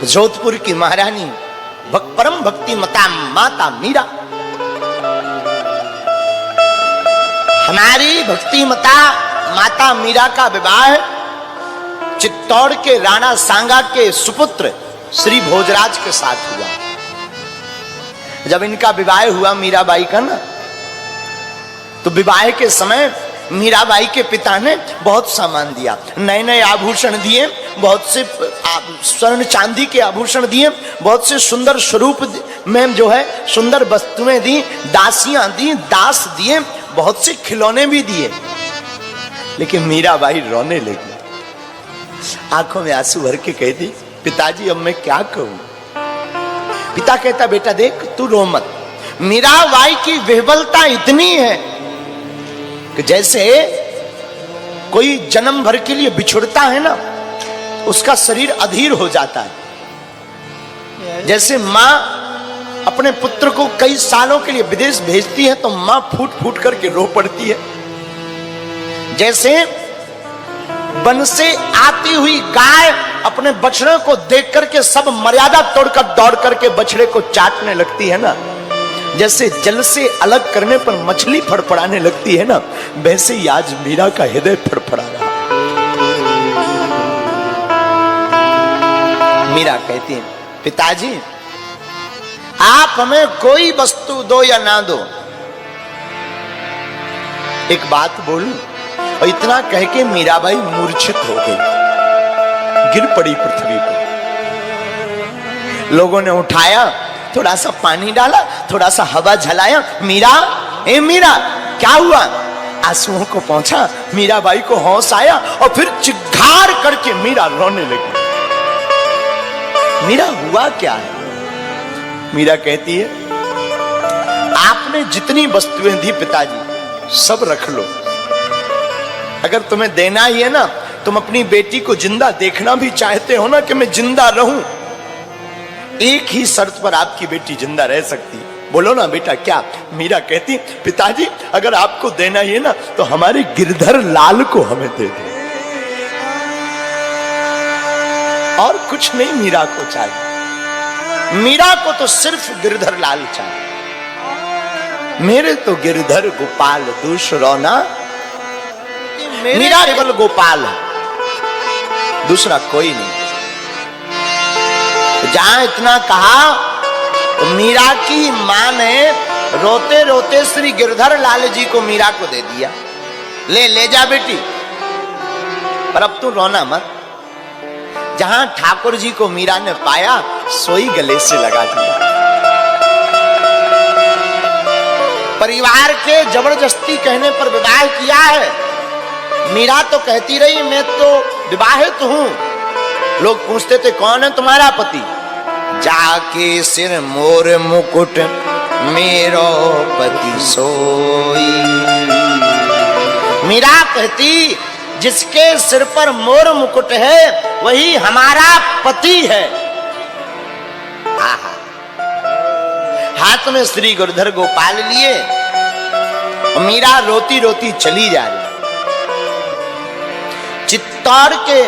जोधपुर की महारानी परम भक्ति मता माता मीरा, हमारी भक्ति मता माता मीरा का विवाह चित्तौड़ के राणा सांगा के सुपुत्र श्री भोजराज के साथ हुआ। जब इनका विवाह हुआ मीराबाई का ना, तो विवाह के समय मीराबाई के पिता ने बहुत सामान दिया, नए नए आभूषण दिए, बहुत से स्वर्ण चांदी के आभूषण दिए, बहुत से सुंदर स्वरूप में जो है सुंदर वस्तुएं दी, दासियां दी, दास दिए, बहुत से खिलौने भी दिए। लेकिन मीराबाई रोने लगी, आंखों में आंसू भर के कहती, पिताजी अब मैं क्या कहूं। पिता कहता, बेटा देख तू रो मत। मीराबाई की विह्वलता इतनी है कि जैसे कोई जन्म भर के लिए बिछुड़ता है ना, उसका शरीर अधीर हो जाता है। जैसे मां अपने पुत्र को कई सालों के लिए विदेश भेजती है तो मां फूट फूट करके रो पड़ती है। जैसे वन से आती हुई गाय अपने बछड़े को देख करके सब मर्यादा तोड़कर दौड़ करके बछड़े को चाटने लगती है ना, जैसे जल से अलग करने पर मछली फड़फड़ाने लगती है ना, वैसे ही आज मीरा का हृदय फड़फड़ा रहा। मीरा कहती है, पिताजी आप हमें कोई वस्तु दो या ना दो, एक बात बोलूं। और इतना कह के मीराबाई मूर्छित हो गई, गिर पड़ी पृथ्वी पर। लोगों ने उठाया, थोड़ा सा पानी डाला, थोड़ा सा हवा झलाया, मीरा ए मीरा क्या हुआ। आंसुओं को पहुंचा, मीराबाई को होश आया और फिर चिल्लाकर करके मीरा रोने लगी। मीरा हुआ क्या है। मीरा कहती है, आपने जितनी वस्तुएं दी पिताजी सब रख लो, अगर तुम्हें देना ही है ना, तुम अपनी बेटी को जिंदा देखना भी चाहते हो ना कि मैं जिंदा रहूं, एक ही शर्त पर आपकी बेटी जिंदा रह सकती है, बोलो ना बेटा क्या। मीरा कहती, पिताजी अगर आपको देना ही है ना तो हमारे गिरधर लाल को हमें दे दो, और कुछ नहीं मीरा को चाहिए। मीरा को तो सिर्फ गिरधर लाल चाहिए। मेरे तो गिरधर गोपाल दूसरा ना, मीरा केवल गोपाल है, दूसरा कोई नहीं। जहां इतना कहा तो मीरा की मां ने रोते रोते श्री गिरधर लाल जी को मीरा को दे दिया, ले जा बेटी, पर अब तू रोना मत। जहां ठाकुर जी को मीरा ने पाया सोई गले से लगा दिया। परिवार के जबरदस्ती कहने पर विवाह किया है। मीरा तो कहती रही मैं तो विवाहित हूं। लोग पूछते थे कौन है तुम्हारा पति, जाके सिर मोर मुकुट मेरो पति सोई। मीरा कहती जिसके सिर पर मोर मुकुट है वही हमारा पति है। आहा, हाथ में श्री गिरधर गोपाल लिए मीरा रोती रोती चली जा रही। चित्तौड़ के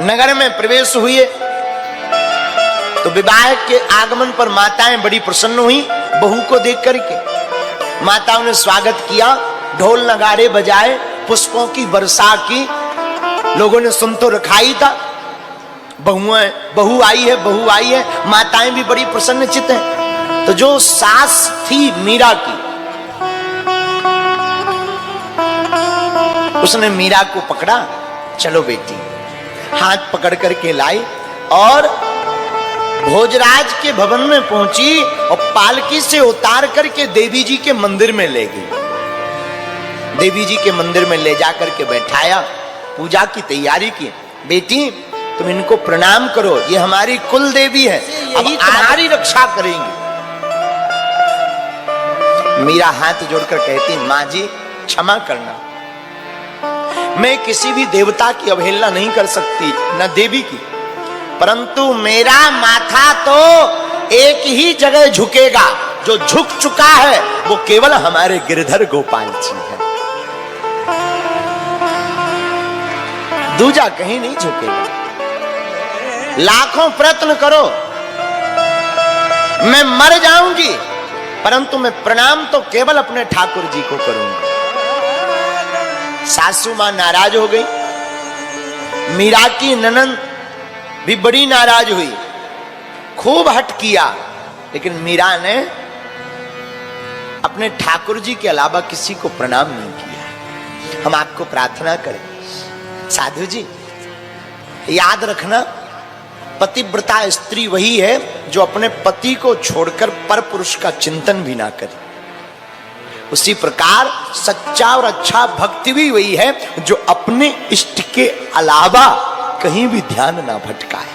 नगर में प्रवेश हुए तो विवाह के आगमन पर माताएं बड़ी प्रसन्न हुई बहू को देख करके। माताओं ने स्वागत किया, ढोल नगाड़े बजाए, पुष्पों की वर्षा की। लोगों ने सुन तो रखा ही था, बहू आई है, बहू आई है। माताएं भी बड़ी प्रसन्नचित्त हैं। तो जो सास थी मीरा की, उसने मीरा को पकड़ा, चलो बेटी, हाथ पकड़ करके लाई और भोजराज के भवन में पहुंची और पालकी से उतार करके देवी जी के मंदिर में ले गई। देवी जी के मंदिर में ले जाकर के बैठाया, पूजा की तैयारी की। बेटी तुम इनको प्रणाम करो, ये हमारी कुल देवी है, अब तुम्हारी रक्षा करेंगी। मीरा हाथ जोड़कर कहती, माँ जी क्षमा करना, मैं किसी भी देवता की अवहेलना नहीं कर सकती, न देवी की, परंतु मेरा माथा तो एक ही जगह झुकेगा। जो झुक चुका है वो केवल हमारे गिरधर गोपाल जी है, दूजा कहीं नहीं झुकेगा। लाखों प्रयत्न करो, मैं मर जाऊंगी परंतु मैं प्रणाम तो केवल अपने ठाकुर जी को करूंगी। सासू मां नाराज हो गई, मीरा की ननंद भी बड़ी नाराज हुई, खूब हट किया, लेकिन मीरा ने अपने ठाकुर जी के अलावा किसी को प्रणाम नहीं किया। हम आपको प्रार्थना करें, साधु जी याद रखना, पतिव्रता स्त्री वही है जो अपने पति को छोड़कर पर पुरुष का चिंतन भी ना करे। उसी प्रकार सच्चा और अच्छा भक्ति भी वही है जो अपने इष्ट के अलावा कहीं भी ध्यान ना भटकाए।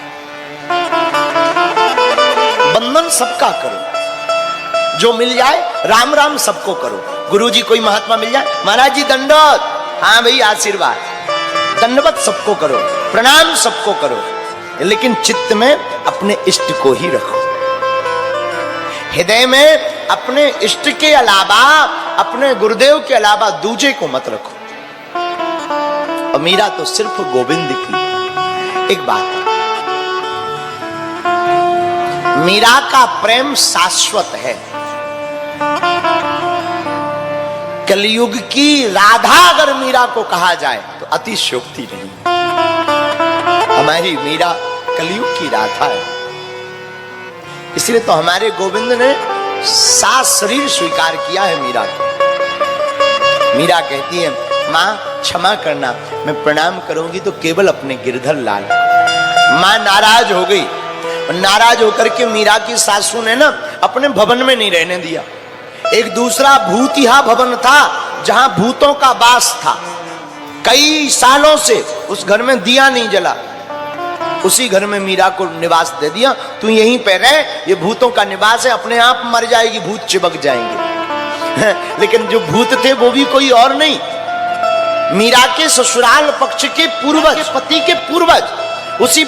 बंधन सबका करो, जो मिल जाए राम राम सबको करो। गुरु जी कोई महात्मा मिल जाए, महाराज जी दंडवत, हाँ भाई आशीर्वाद, दंडवत सबको करो, प्रणाम सबको करो, लेकिन चित्त में अपने इष्ट को ही रखो। हृदय में अपने इष्ट के अलावा, अपने गुरुदेव के अलावा दूजे को मत रखो। और मीरा तो सिर्फ गोविंद की। एक बात, मीरा का प्रेम शाश्वत है। कलयुग की राधा अगर मीरा को कहा जाए तो अतिशयोक्ति नहीं। हमारी मीरा कलयुग की राधा है, इसलिए तो हमारे गोविंद ने सात शरीर स्वीकार किया है मीरा को। मीरा कहती है, मां क्षमा करना, मैं प्रणाम करूंगी तो केवल अपने गिरधर लाल। मां नाराज हो गई, नाराज होकर के मीरा की सासू ने ना अपने भवन में नहीं रहने दिया। एक दूसरा भूतिहा भवन था जहां भूतों का वास था। कई सालों से उस घर में दिया नहीं जला, उसी घर में मीरा को निवास दे दिया। तू यहीं पे रह, ये भूतों का निवास है, अपने आप मर जाएगी, भूत चिपक जाएंगे। लेकिन जो भूत थे वो भी कोई और नहीं, मीरा के ससुराल पक्ष के पूर्वज, पति के पूर्वज उसी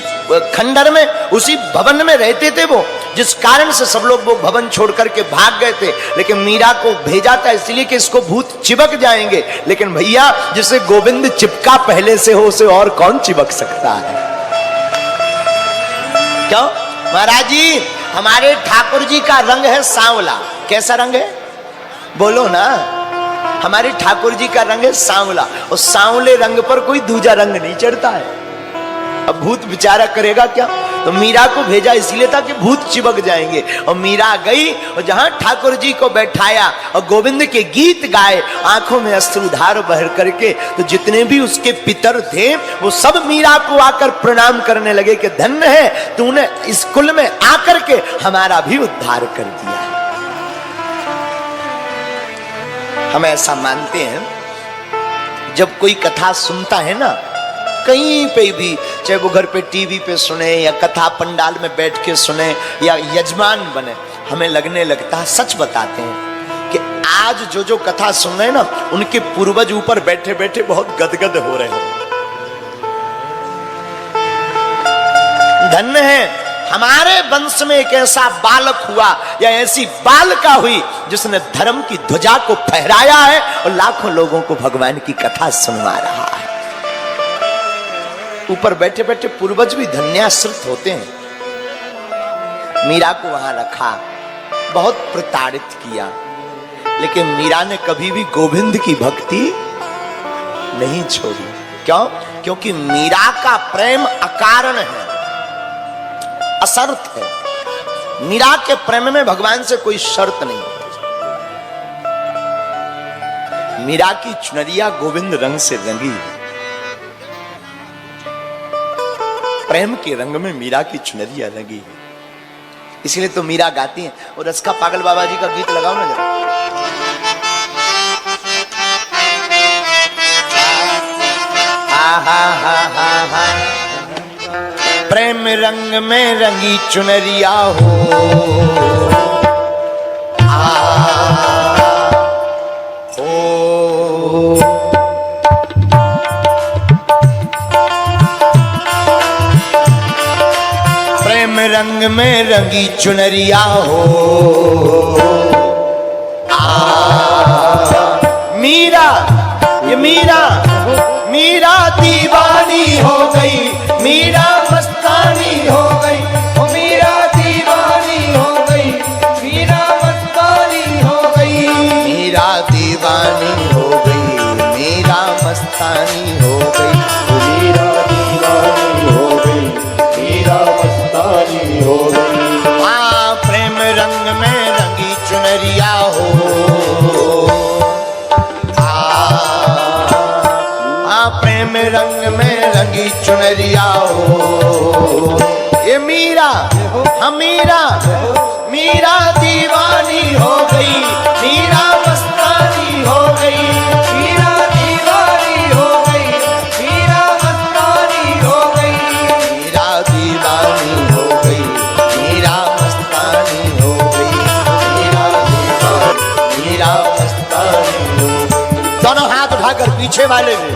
खंडर में, उसी भवन में रहते थे वो, जिस कारण से सब लोग वो भवन छोड़ करके भाग गए थे। लेकिन मीरा को भेजा था इसलिए कि इसको भूत चिपक जाएंगे। लेकिन भैया, जिसे गोविंद चिपका पहले से हो उसे और कौन चिपक सकता है? क्यों महाराज जी, हमारे ठाकुर जी का रंग है सांवला। कैसा रंग है बोलो ना? हमारे ठाकुर जी का रंग है सांवला, और सांवले रंग पर कोई दूजा रंग नहीं चढ़ता है। अब भूत बेचारा करेगा क्या? तो मीरा को भेजा इसलिए था कि भूत चिपक जाएंगे। और मीरा गई और जहां ठाकुर जी को बैठाया और गोविंद के गीत गाए, आंखों में अश्रुधार बह करके, तो जितने भी उसके पितर थे वो सब मीरा को आकर प्रणाम करने लगे कि धन्य है तूने इस कुल में आकर के हमारा भी उद्धार कर दिया। हम ऐसा मानते हैं, जब कोई कथा सुनता है ना, कहीं पे भी, चाहे वो घर पे टीवी पे सुने या कथा पंडाल में बैठ के सुने या यजमान बने, हमें लगने लगता है, सच बताते हैं कि आज जो जो कथा सुन रहे हैं ना, उनके पूर्वज ऊपर बैठे बैठे बहुत गदगद हो रहे हैं। धन्य है हमारे वंश में एक ऐसा बालक हुआ या ऐसी बालिका हुई जिसने धर्म की ध्वजा को फहराया है और लाखों लोगों को भगवान की कथा सुनवा रहा है। ऊपर बैठे बैठे पूर्वज भी धन्याश्रित होते हैं। मीरा को वहां रखा, बहुत प्रताड़ित किया, लेकिन मीरा ने कभी भी गोविंद की भक्ति नहीं छोड़ी। क्यों? क्योंकि मीरा का प्रेम अकारण है, असर्त है। मीरा के प्रेम में भगवान से कोई शर्त नहीं। मीरा की चुनरिया गोविंद रंग से रंगी है। प्रेम के रंग में मीरा की चुनरिया रंगी है, इसलिए तो मीरा गाती है। और रस का पागल बाबा जी का गीत लगाओ ना जरा। हा हा हा हा, प्रेम रंग में रंगी चुनरिया हो, प्रेम रंग में रंगी चुनरिया हो। मीरा, ये मीरा, मीरा दीवानी हो गई, मीरा मस्तानी हो मीरा मीरा मीरा दीवानी हो गई, मीरा मस्तानी हो गई, मीरा दीवानी हो गई, मीरा मस्तानी हो गई, मीरा दीवानी हो गई, मीरा मस्तानी हो गई, मीरा दीवानी मीरा मस्तानी हो गई। दोनों हाथ उठाकर पीछे वाले में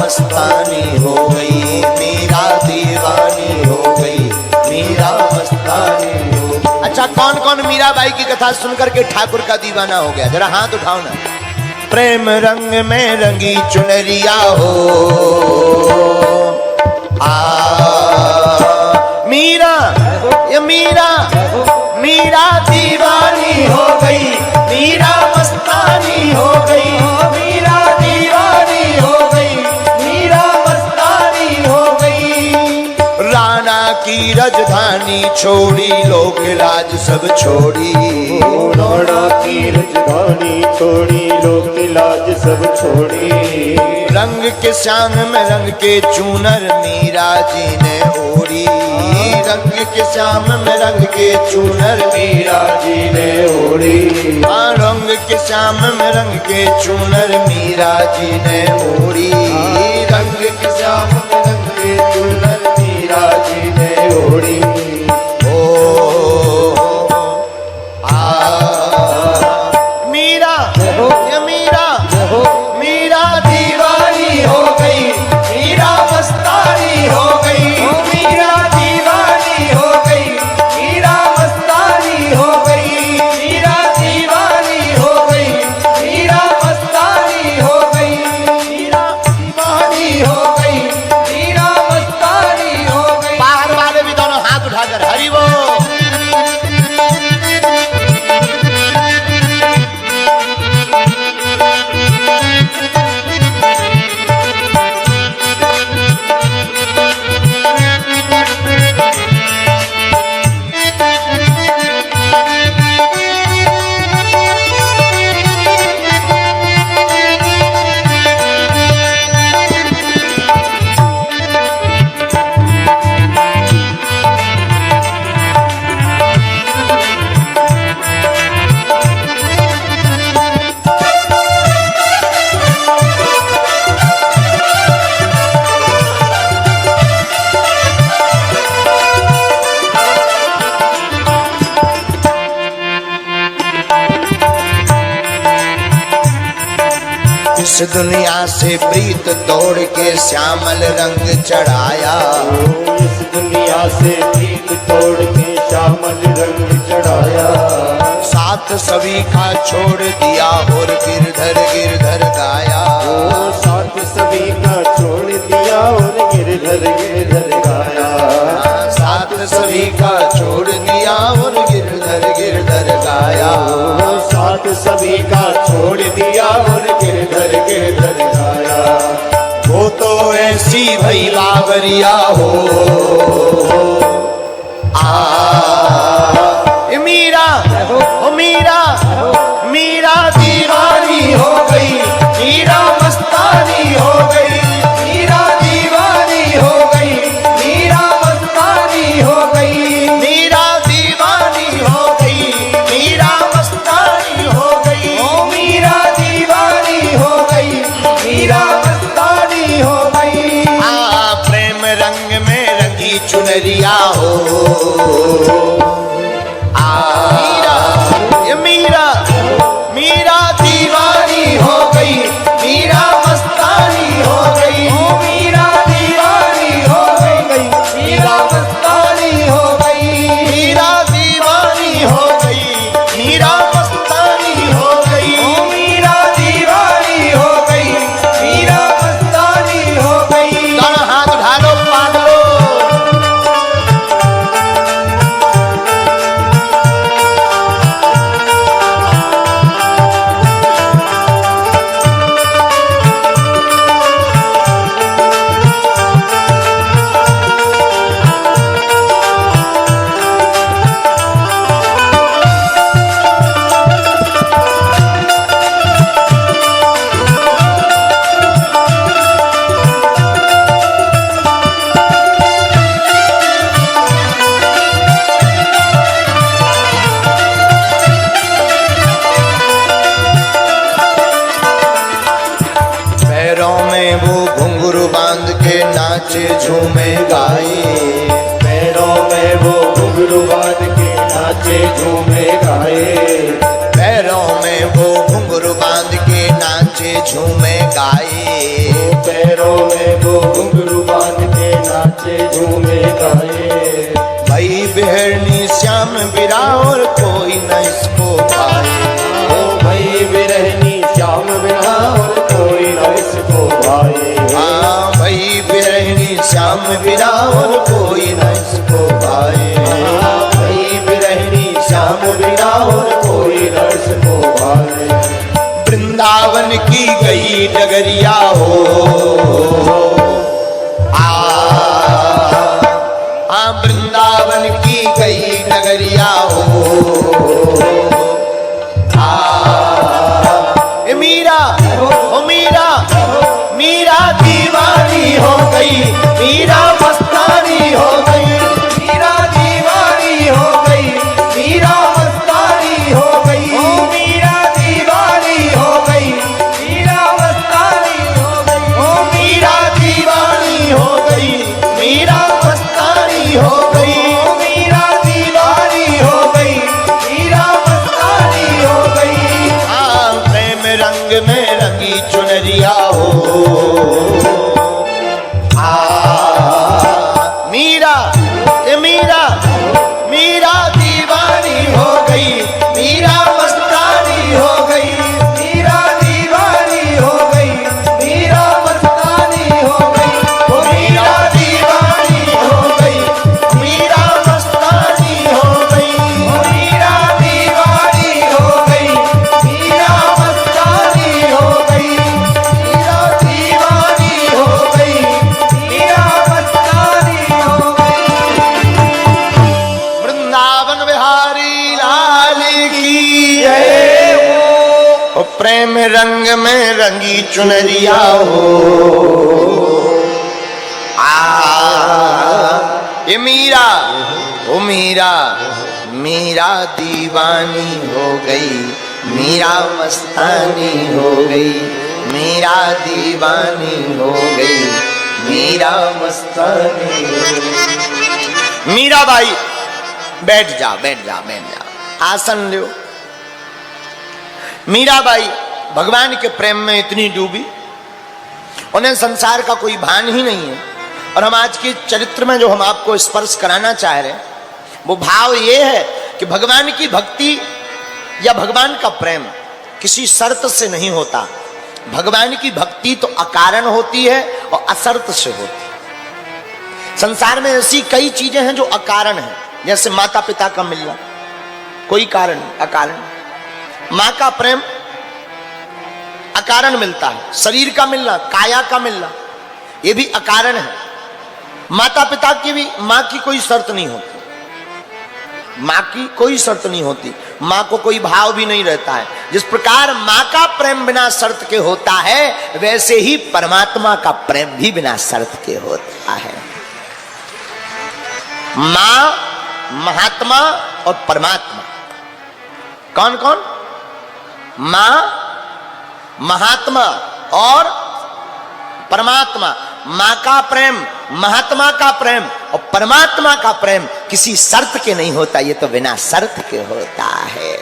मस्तानी हो गई, मीरा दीवानी हो गई, मीरा मस्तानी हो। अच्छा, कौन कौन मीराबाई की कथा सुनकर के ठाकुर का दीवाना हो गया? जरा हाथ उठाओ ना। प्रेम रंग में रंगी चुनरिया हो मीरा, ये मीरा मीरा दीवानी हो गई, मीरा मस्तानी हो गई, मीरा दीवानी हो गई, मीरा मस्तानी हो गई। राणा की राजधानी छोड़ी, लोक लाज सब छोड़ी, राणा की राजधानी छोड़ी, लोक लाज सब छोड़ी। रंग के श्याम में रंग के चूनर मीरा जी ने ओढ़ी, रंग के श्याम में रंग के चूनर मीरा जी ने ओढ़ी, रंग के श्याम में रंग के चूनर मीरा जी ने ओढ़ी, रंग के श्याम में रंग के चूनर मीरा जी ने ओढ़ी। मीरा ये मीरा मीरा दीवानी हो गई, मीरा मस्तानी हो गई, मीरा दीवानी हो गई, मीरा मस्तानी हो गई, मीरा दीवानी हो गई, मीरा मस्तानी हो गई, मीरा दीवानी हो गई, मीरा मस्तानी हो गई। बाहर वाले भी दोनों हाथ उठाकर हरि बोल। इस दुनिया से प्रीत तोड़ के श्यामल रंग चढ़ाया, इस दुनिया से प्रीत तोड़ के श्यामल रंग चढ़ाया। साथ सभी का छोड़ दिया और गिरधर गिरधर गाया, साथ सभी का छोड़ दिया और गिरधर गिरधर गाया। साथ सभी का छोड़ दिया और गिरधर गिरधर गाया, साथ सभी का छोड़ दिया और गिरधर गिरधर गाया। वो तो ऐसी भई बावरिया हो मीरा ओ मीरा मीरा दीवानी हो गई, मीरा मस्तानी हो गई, मीरा दीवानी हो गई, मीरा मस्तानी हो गई, मीरा दीवानी हो गई, मीरा मस्तानी हो गई, ओ मीरा दीवानी हो गई, मीरा मस्तानी हो गई। प्रेम रंग में रंगी चुनरिया हो मीरा मीरा दीवानी हो गई, मीरा मस्तानी हो गई, ओ मीरा दीवानी हो गई, मीरा मस्तानी हो गई, मीरा दीवानी हो गई, मीरा मस्तानी हो गई, ओ मीरा दीवानी हो गई, मीरा मस्तानी हो पैरों में वो घुंघरू बांध के नाचे झूमे गाए, पैरों में वो घुंघरू बांध के नाचे झूमे गाए, पैरों में वो घुंघरू बांध के नाचे झूमे गाए, पैरों में वो घुंघरू बांध के नाचे झूमे गाए। भाई बिहरनी श्याम बिरा और कोई न इसको पाए, ओ भाई बिरहनी श्याम बिना और कोई न इसको भाए। हाँ भाई बिरहनी श्याम बिरा और कोई न इसको पाए, भाई बिरहनी श्याम बिना और कोई न इसको भाए। वृंदावन की गई डगरिया हो, वृंदावन की गई नगरिया हो, मीरा ओ मीरा, मीरा दीवानी हो गई, मीरा मस्तानी हो गई, मीरा दीवानी हो गई, मीरा मस्तानी हो गई, ओ मीरा दीवानी हो गई, मीरा मस्तानी हो गई, ओ मीरा दीवानी हो गई, मीरा मस्तानी हो गई, ओ मीरा दीवानी हो गई, मीरा मस्तानी हो गई। हाँ प्रेम रंग में रंगी चुनरिया हो, मीरा ए मीरा, मीरा दीवानी हो गई, मीरा मस्तानी हो गई, मीरा दीवानी हो गई, मीरा मस्तानी हो गई, ओ मीरा दीवानी हो गई, मीरा मस्तानी हो गई, मीरा दीवानी हो गई, मीरा मस्तानी हो गई, मीरा दीवानी हो गई, मीरा मस्तानी हो गई। वृंदावन बिहारी लाल की जय। ओ प्रेम रंग में रंगी चुनरिया हो, ये मीरा ओ मीरा, मीरा दीवानी हो गई, मीरा मस्तानी हो गई, मीरा दीवानी हो गई, मीरा मस्तानी हो गई। मीराबाई बैठ जा बैठ जा बैठ जा, आसन लो। मीराबाई भगवान के प्रेम में इतनी डूबी, उन्हें संसार का कोई भान ही नहीं है। और हम आज के चरित्र में जो हम आपको स्पर्श कराना चाह रहे हैं वो भाव ये है कि भगवान की भक्ति या भगवान का प्रेम किसी शर्त से नहीं होता। भगवान की भक्ति तो अकारण होती है और असर्त से होती है। संसार में ऐसी कई चीजें हैं जो अकारण हैं, जैसे माता पिता का मिलना, कोई कारण अकारण। मां का प्रेम अकारण मिलता है, शरीर का मिलना, काया का मिलना, यह भी अकारण है। माता पिता की भी, मां की कोई शर्त नहीं होती, मां की कोई शर्त नहीं होती, मां को कोई भाव भी नहीं रहता है। जिस प्रकार मां का प्रेम बिना शर्त के होता है, वैसे ही परमात्मा का प्रेम भी बिना शर्त के होता है। मां, महात्मा और परमात्मा, कौन कौन? मां, महात्मा और परमात्मा। मां का प्रेम, महात्मा का प्रेम और परमात्मा का प्रेम किसी शर्त के नहीं होता, ये तो बिना शर्त के होता है।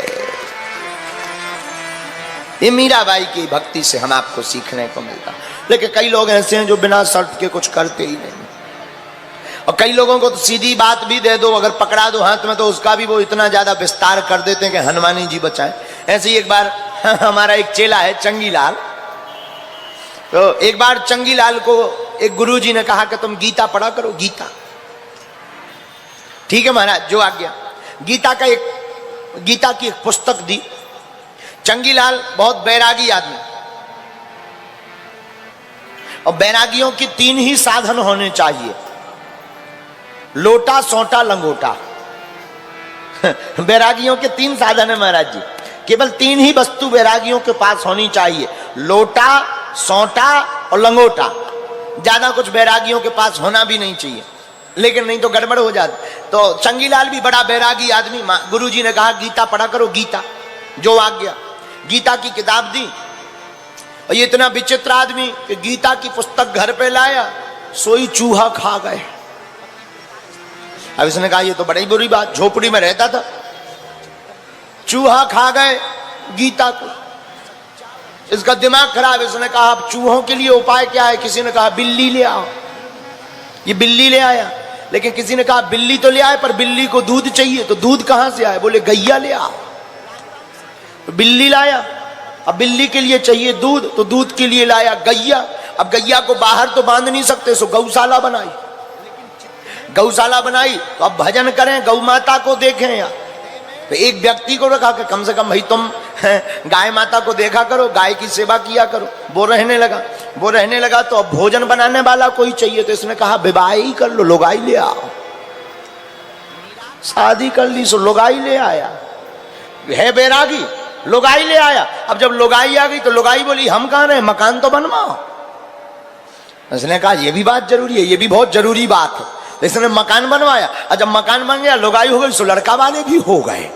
ये मीराबाई की भक्ति से हम आपको सीखने को मिलता। लेकिन कई लोग ऐसे हैं जो बिना शर्त के कुछ करते ही नहीं, और कई लोगों को तो सीधी बात भी दे दो, अगर पकड़ा दो हाथ में तो उसका भी वो इतना ज्यादा विस्तार कर देते हैं कि हनुमानी जी बचाएं। ऐसे ही एक बार हमारा एक चेला है चंगीलाल, तो एक बार चंगीलाल को एक गुरुजी ने कहा कि तुम गीता पढ़ा करो, गीता। ठीक है महाराज, जो आज्ञा। गीता की एक पुस्तक दी। चंगीलाल बहुत बैरागी आदमी, और बैरागियों की 3 ही साधन होने चाहिए, लोटा, सोटा, लंगोटा। बैरागियों के 3 साधन है महाराज जी, केवल 3 ही वस्तु बैरागियों के पास होनी चाहिए, लोटा, सोटा और लंगोटा। ज्यादा कुछ बैरागियों के पास होना भी नहीं चाहिए, लेकिन नहीं तो गड़बड़ हो जाती। तो चंगीलाल भी बड़ा बैरागी आदमी, गुरुजी ने कहा गीता पढ़ा करो, गीता, जो आज्ञा। गीता की किताब दी, और ये इतना विचित्र आदमी कि गीता की पुस्तक घर पे लाया, सोई चूहा खा गए। अब इसने कहा ये तो बड़ी बुरी बात, झोपड़ी में रहता था, चूहा खा गए गीता को, इसका दिमाग खराब। इसने कहा अब चूहों के लिए उपाय क्या है? किसी ने कहा बिल्ली ले आओ, ये बिल्ली ले आया। लेकिन किसी ने कहा बिल्ली तो ले आए पर बिल्ली को दूध चाहिए, तो दूध कहां से आए? बोले गैया ले आओ। तो बिल्ली लाया, अब बिल्ली के लिए चाहिए दूध, तो दूध के लिए लाया गैया। अब गैया को बाहर तो बांध नहीं सकते, सो गौशाला बनाई। गौशाला बनाई तो अब भजन करें, गौ माता को देखें यार। तो एक व्यक्ति को रखा कि कम से कम भाई तुम गाय माता को देखा करो, गाय की सेवा किया करो। वो रहने लगा तो अब भोजन बनाने वाला कोई चाहिए। तो इसने कहा विवाह ही कर लो, लुगाई ले आओ। शादी कर ली सो लुगाई ले आया, है बैरागी, लुगाई ले आया। अब जब लुगाई आ गई तो लुगाई बोली हम कहां रहे, मकान तो बनवाओ। इसने कहा ये भी बात जरूरी है, ये भी बहुत जरूरी बात है। इसने मकान बनवाया, और जब मकान बन गया लुगाई हो गई सो लड़का वाले भी हो गए।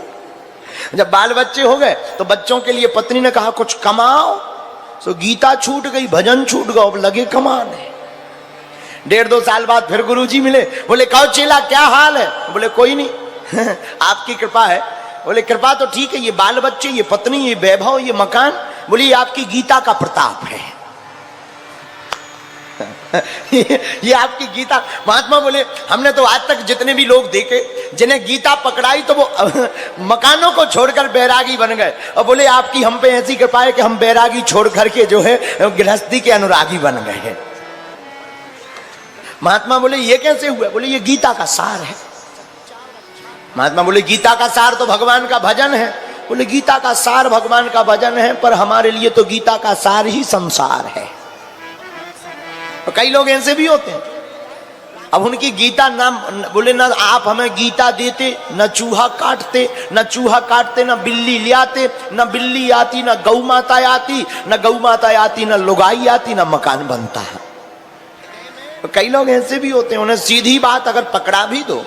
जब बाल बच्चे हो गए तो बच्चों के लिए पत्नी ने कहा कुछ कमाओ, सो गीता छूट गई, भजन छूट गया, अब लगे कमाने। 1.5-2 साल बाद फिर गुरुजी मिले, बोले कहो चेला क्या हाल है? बोले कोई नहीं आपकी कृपा है। बोले कृपा तो ठीक है, ये बाल बच्चे, ये पत्नी, ये वैभव, ये मकान, बोले ये आपकी गीता का प्रताप है ये आपकी गीता। महात्मा बोले हमने तो आज तक जितने भी लोग देखे जिन्हें गीता पकड़ाई तो वो मकानों को छोड़कर बैरागी बन गए, और बोले आपकी हम पे ऐसी कृपा है कि हम बैरागी छोड़ करके जो है गृहस्थी के अनुरागी बन गए हैं। महात्मा बोले ये कैसे हुआ? बोले ये गीता का सार है। महात्मा बोले गीता का सार तो भगवान का भजन है। बोले गीता का सार भगवान का भजन है, पर हमारे लिए तो गीता का सार ही संसार है। तो कई लोग ऐसे भी होते हैं, अब उनकी गीता नाम बोले ना आप हमें गीता देते, न चूहा काटते, न बिल्ली ले आते, न बिल्ली आती, न गौ माता आती, न लुगाई आती, न मकान बनता है। तो कई लोग ऐसे भी होते हैं, उन्हें सीधी बात अगर पकड़ा भी दो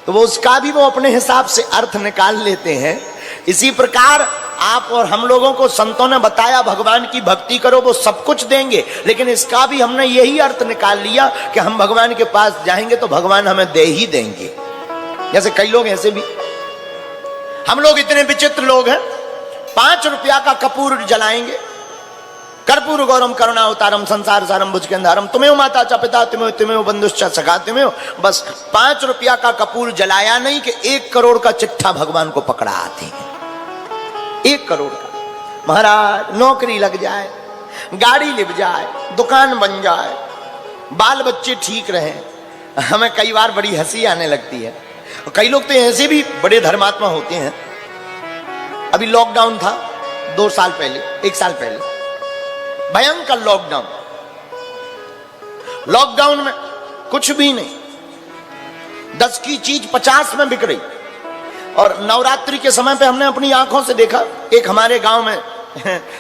तो वो उसका भी वो अपने हिसाब से अर्थ निकाल लेते हैं। इसी प्रकार आप और हम लोगों को संतों ने बताया भगवान की भक्ति करो, वो सब कुछ देंगे, लेकिन इसका भी हमने यही अर्थ निकाल लिया कि हम भगवान के पास जाएंगे तो भगवान हमें दे ही देंगे। जैसे कई लोग ऐसे भी, हम लोग इतने विचित्र लोग हैं, 5 रुपया का कपूर जलाएंगे, कर्पूर गौरम करुणावतारम संसार सारम भुजगेंधारम तुम्हें माता च पिता तुम्हें बंधुश्च सखा तुम्हें। बस 5 रुपया का कपूर जलाया नहीं कि 1 करोड़ का चिट्ठा भगवान को पकड़ा आते हैं। 1 करोड़ का। महाराज नौकरी लग जाए, गाड़ी लिप जाए, दुकान बन जाए, बाल बच्चे ठीक रहे, हमें कई बार बड़ी हंसी आने लगती है। कई लोग तो ऐसे भी बड़े धर्मात्मा होते हैं। अभी लॉकडाउन था 2 साल पहले, 1 साल पहले, भयंकर लॉकडाउन में कुछ भी नहीं, 10 की चीज 50 में बिक रही। और नवरात्रि के समय पे हमने अपनी आंखों से देखा, एक हमारे गांव में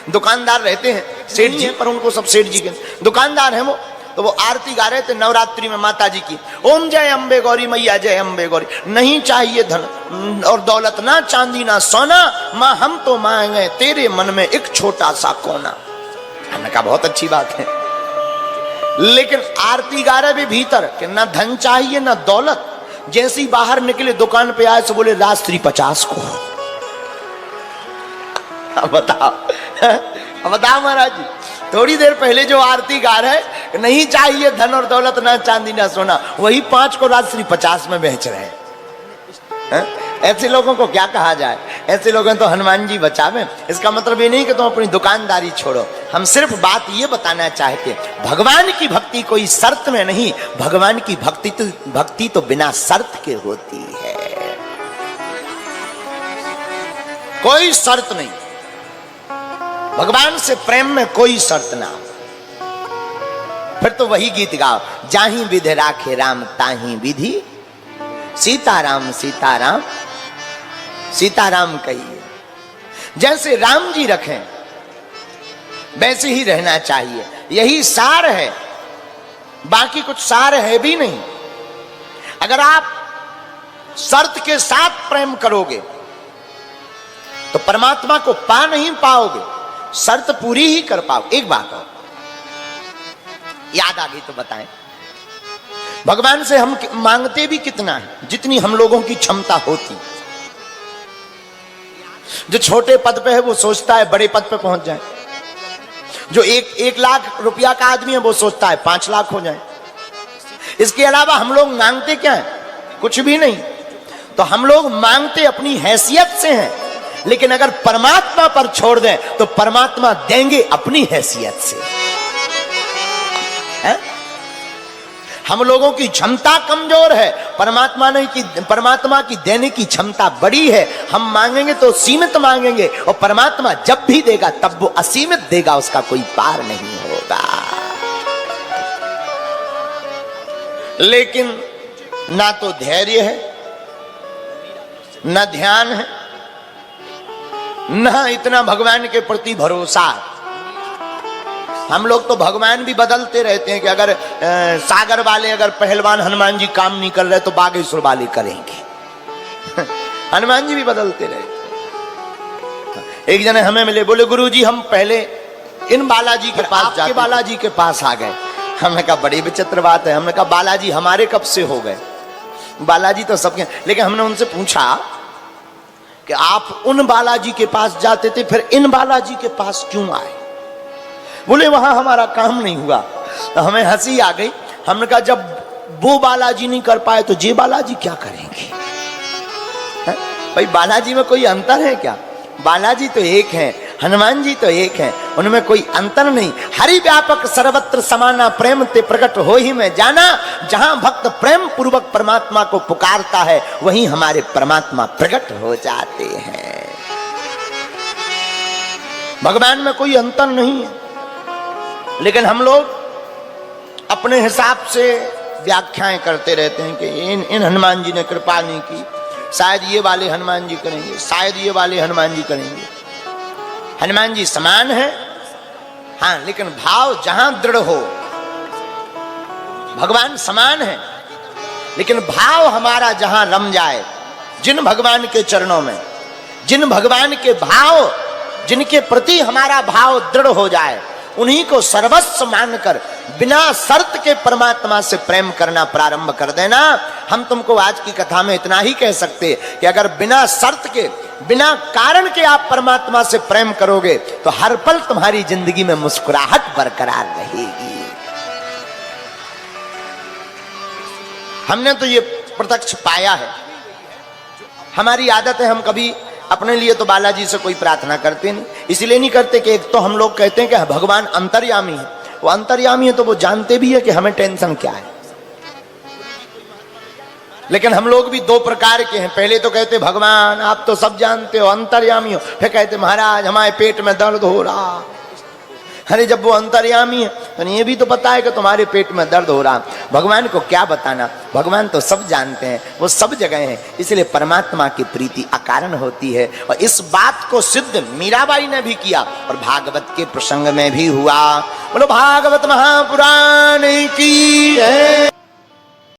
दुकानदार रहते हैं, सेठ जी, पर उनको सब सेठ जी के दुकानदार हैं वो, तो वो आरती गा रहे थे नवरात्रि में माता जी की, ओम जय अम्बे गौरी मैया जय अम्बे गौरी, नहीं चाहिए धन और दौलत, ना चांदी ना सोना, माँ हम तो मांगे तेरे मन में एक छोटा सा कोना। हमने कहा बहुत अच्छी बात है, लेकिन आरती गा रहे भी भीतर कि ना धन चाहिए ना दौलत। जैसी बाहर निकले दुकान पे आए तो बोले राष्ट्री 50 को। बताओ महाराज जी, थोड़ी देर पहले जो आरती गा रहे नहीं चाहिए धन और दौलत ना चांदी ना सोना, वही 5 को राष्ट्री 50 में बेच रहे हैं। ऐसे लोगों को क्या कहा जाए? ऐसे लोगों तो हनुमान जी बचावे। इसका मतलब ये नहीं कि तुम अपनी दुकानदारी छोड़ो, हम सिर्फ बात ये बताना चाहते भगवान की भक्ति कोई शर्त में नहीं, भगवान की भक्ति तो बिना शर्त के होती है, कोई शर्त नहीं। भगवान से प्रेम में कोई शर्त ना। फिर तो वही गीत गाओ, जाही विधि राखे राम ताही विधि, सीताराम सीताराम सीताराम कहिए। जैसे राम जी रखें वैसे ही रहना चाहिए, यही सार है, बाकी कुछ सार है भी नहीं। अगर आप शर्त के साथ प्रेम करोगे तो परमात्मा को पा नहीं पाओगे। शर्त पूरी ही कर पाओ। एक बात और याद आ गई तो बताएं, भगवान से हम मांगते भी कितना है, जितनी हम लोगों की क्षमता होती। जो छोटे पद पे है वो सोचता है बड़े पद पे पहुंच जाए, जो एक लाख रुपया का आदमी है वो सोचता है 5 लाख हो जाए। इसके अलावा हम लोग मांगते क्या है? कुछ भी नहीं। तो हम लोग मांगते अपनी हैसियत से हैं, लेकिन अगर परमात्मा पर छोड़ दें तो परमात्मा देंगे अपनी हैसियत से। है? हम लोगों की क्षमता कमजोर है, परमात्मा की देने की क्षमता बड़ी है। हम मांगेंगे तो सीमित मांगेंगे, और परमात्मा जब भी देगा तब वो असीमित देगा, उसका कोई पार नहीं होगा। लेकिन ना तो धैर्य है, न ध्यान है, न इतना भगवान के प्रति भरोसा। हम लोग तो भगवान भी बदलते रहते हैं कि अगर सागर वाले अगर पहलवान हनुमान जी काम नहीं कर रहे तो बागेश्वर वाले करेंगे। हनुमान जी भी बदलते रहते। एक जने हमें मिले, बोले गुरुजी हम पहले इन बालाजी के पास जाते, बालाजी के पास आ गए। हमने कहा बड़ी विचित्र बात है। हमने कहा बालाजी हमारे कब से हो गए? बालाजी तो सबके, लेकिन हमने उनसे पूछा कि आप उन बालाजी के पास जाते थे, फिर इन बालाजी के पास क्यों आए? बोले वहां हमारा काम नहीं हुआ। तो हमें हंसी आ गई। हमने कहा जब वो बालाजी नहीं कर पाए तो जे बालाजी क्या करेंगे? भाई बालाजी में कोई अंतर है क्या? बालाजी तो एक है, हनुमान जी तो एक है, उनमें कोई अंतर नहीं। हरि व्यापक सर्वत्र समाना प्रेम ते प्रकट हो ही में जाना। जहां भक्त प्रेम पूर्वक परमात्मा को पुकारता है वहीं हमारे परमात्मा प्रकट हो जाते हैं। भगवान में कोई अंतर नहीं है, लेकिन हम लोग अपने हिसाब से व्याख्याएं करते रहते हैं कि इन हनुमान जी ने कृपा नहीं की, शायद ये वाले हनुमान जी करेंगे, शायद ये वाले हनुमान जी करेंगे। हनुमान जी समान है, हाँ, लेकिन भाव जहां दृढ़ हो। भगवान समान है, लेकिन भाव हमारा जहां रम जाए, जिन भगवान के चरणों में, जिन भगवान के भाव, जिनके प्रति हमारा भाव दृढ़ हो जाए, उन्हीं को सर्वस्व मानकर बिना शर्त के परमात्मा से प्रेम करना प्रारंभ कर देना। हम तुमको आज की कथा में इतना ही कह सकते कि अगर बिना शर्त के, बिना कारण के आप परमात्मा से प्रेम करोगे तो हर पल तुम्हारी जिंदगी में मुस्कुराहट बरकरार रहेगी। हमने तो ये प्रत्यक्ष पाया है। हमारी आदत है, हम कभी अपने लिए तो बालाजी से कोई प्रार्थना करते नहीं। इसलिए नहीं करते कि एक तो हम लोग कहते हैं कि भगवान अंतर्यामी है। वो अंतर्यामी है तो वो जानते भी है कि हमें टेंशन क्या है। लेकिन हम लोग भी दो प्रकार के हैं। पहले तो कहते भगवान आप तो सब जानते हो, अंतर्यामी हो। फिर कहते महाराज हमारे पेट में दर्द हो रहा। अरे जब वो अंतर्यामी है तो ये भी तो पता है कि तुम्हारे पेट में दर्द हो रहा। भगवान को क्या बताना, भगवान तो सब जानते हैं, वो सब जगह हैं। इसलिए परमात्मा की प्रीति अकारण होती है। और इस बात को सिद्ध मीराबाई ने भी किया और भागवत के प्रसंग में भी हुआ। बोलो भागवत महापुराण की जय।